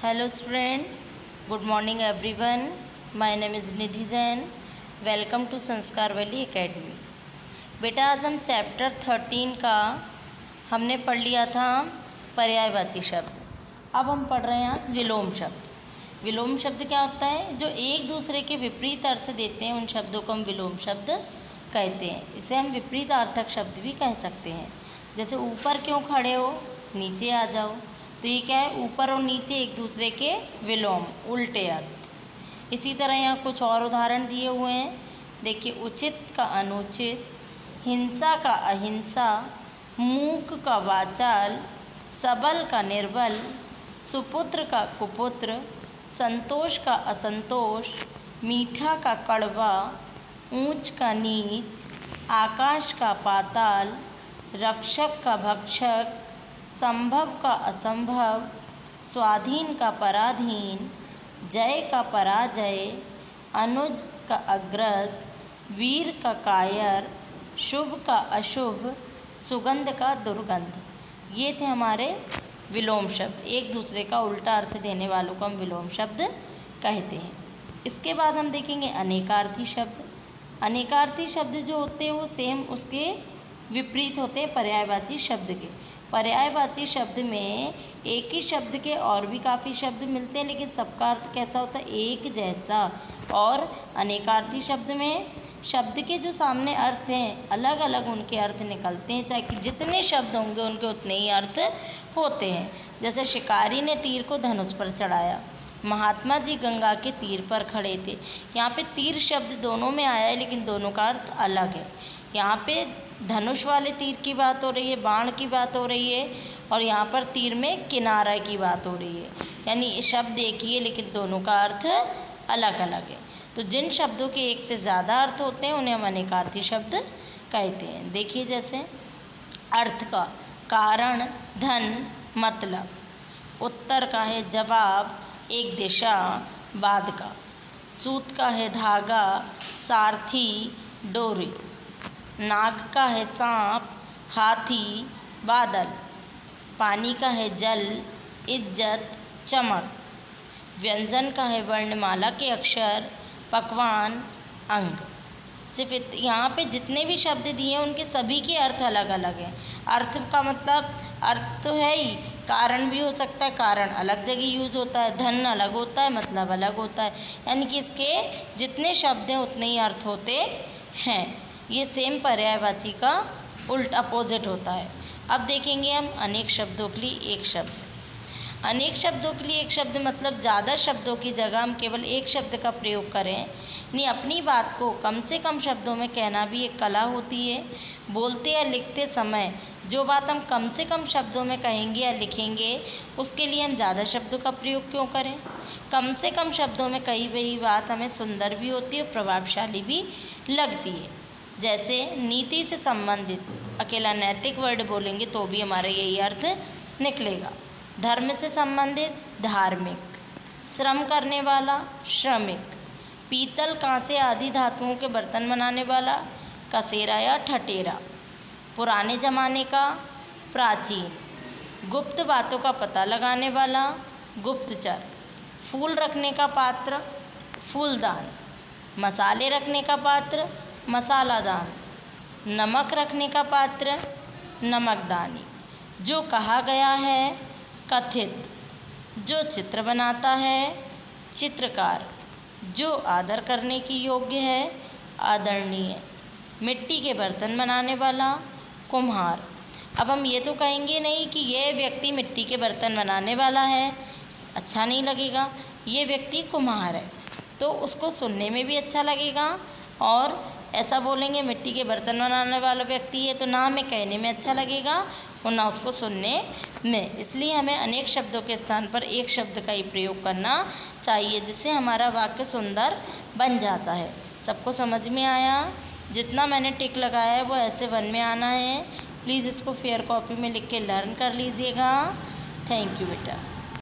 Hello students, good morning everyone. My name is Nidhi Jain. Welcome to Sanskar valley academy. बेटा आज हम chapter 13 का हमने पढ़ लिया था पर्यायवाची शब्द. अब हम पढ़ रहे हैं आज विलोम शब्द. विलोम शब्द क्या होता है? जो एक दूसरे के विपरीत अर्थ देते हैं उन शब्दों को हम विलोम शब्द कहते हैं. इसे हम विपरीतार्थक शब्द भी कह सकते हैं. जैसे ऊपर क्यों खड़े हो, नीचे आ जाओ. तो ये क्या है? ऊपर और नीचे एक दूसरे के विलोम, उल्टे अर्थ. इसी तरह यहाँ कुछ और उदाहरण दिए हुए हैं. देखिए, उचित का अनुचित, हिंसा का अहिंसा, मूक का वाचाल, सबल का निर्बल, सुपुत्र का कुपुत्र, संतोष का असंतोष, मीठा का कड़वा, ऊंच का नीच, आकाश का पाताल, रक्षक का भक्षक, संभव का असंभव, स्वाधीन का पराधीन, जय का पराजय, अनुज का अग्रज, वीर का कायर, शुभ का अशुभ, सुगंध का दुर्गंध. ये थे हमारे विलोम शब्द. एक दूसरे का उल्टा अर्थ देने वालों को हम विलोम शब्द कहते हैं. इसके बाद हम देखेंगे अनेकार्थी शब्द. अनेकार्थी शब्द जो होते हैं वो सेम उसके विपरीत होते हैं पर्यायवाची शब्द के. पर्यायवाची शब्द में एक ही शब्द के और भी काफ़ी शब्द मिलते हैं, लेकिन सबका अर्थ कैसा होता है? एक जैसा. और अनेकार्थी शब्द में शब्द के जो सामने अर्थ हैं अलग अलग उनके अर्थ निकलते हैं. चाहे कि जितने शब्द होंगे उनके उतने ही अर्थ होते हैं. जैसे शिकारी ने तीर को धनुष पर चढ़ाया, महात्मा जी गंगा के तीर पर खड़े थे. यहाँ पे तीर शब्द दोनों में आया है, लेकिन दोनों का अर्थ अलग है. यहाँ पे धनुष वाले तीर की बात हो रही है, बाण की बात हो रही है, और यहाँ पर तीर में किनारा की बात हो रही है. यानी शब्द एक ही है लेकिन दोनों का अर्थ अलग अलग है. तो जिन शब्दों के एक से ज़्यादा अर्थ होते हैं उन्हें हम अनेकार्थी शब्द कहते हैं. देखिए, जैसे अर्थ का कारण, धन, मतलब. उत्तर का है जवाब, एक दिशा, बाद का. सूत का है धागा, सारथी, डोरी. नाग का है सांप, हाथी, बादल. पानी का है जल, इज्जत, चमक. व्यंजन का है वर्णमाला के अक्षर, पकवान, अंग. सिर्फ यहाँ पे जितने भी शब्द दिए हैं उनके सभी के अर्थ अलग अलग हैं. अर्थ का मतलब अर्थ तो है ही, कारण भी हो सकता है, कारण अलग जगह यूज़ होता है, धन अलग होता है, मतलब अलग होता है. यानी कि इसके जितने शब्द हैं उतने ही अर्थ होते हैं. ये सेम पर्यायवाची का उल्ट अपोजिट होता है. अब देखेंगे हम अनेक शब्दों के लिए एक शब्द. अनेक शब्दों के लिए एक शब्द मतलब ज़्यादा शब्दों की जगह हम केवल एक शब्द का प्रयोग करें. यानी अपनी बात को कम से कम शब्दों में कहना भी एक कला होती है. बोलते या लिखते समय जो बात हम कम से कम शब्दों में कहेंगे या लिखेंगे उसके लिए हम ज़्यादा शब्दों का प्रयोग क्यों करें? कम से कम शब्दों में कही हुई बात हमें सुंदर भी होती है और प्रभावशाली भी लगती है. जैसे नीति से संबंधित अकेला नैतिक वर्ड बोलेंगे तो भी हमारा यही अर्थ निकलेगा. धर्म से संबंधित धार्मिक, श्रम करने वाला श्रमिक, पीतल कांसे आदि धातुओं के बर्तन बनाने वाला कसेरा या ठठेरा, पुराने ज़माने का प्राचीन, गुप्त बातों का पता लगाने वाला गुप्तचर, फूल रखने का पात्र फूलदान, मसाले रखने का पात्र मसालादान, नमक रखने का पात्र नमकदानी. जो कहा गया है कथित, जो चित्र बनाता है चित्रकार, जो आदर करने की योग्य है आदरणीय, मिट्टी के बर्तन बनाने वाला कुम्हार. अब हम ये तो कहेंगे नहीं कि यह व्यक्ति मिट्टी के बर्तन बनाने वाला है, अच्छा नहीं लगेगा. ये व्यक्ति कुम्हार है तो उसको सुनने में भी अच्छा लगेगा, और ऐसा बोलेंगे मिट्टी के बर्तन बनाने वाला व्यक्ति है तो ना हमें कहने में अच्छा लगेगा और ना उसको सुनने में. इसलिए हमें अनेक शब्दों के स्थान पर एक शब्द का ही प्रयोग करना चाहिए, जिससे हमारा वाक्य सुंदर बन जाता है. सबको समझ में आया? जितना मैंने टिक लगाया है वो ऐसे वन में आना है. प्लीज़ इसको फेयर कॉपी में लिख के लर्न कर लीजिएगा. थैंक यू बेटा.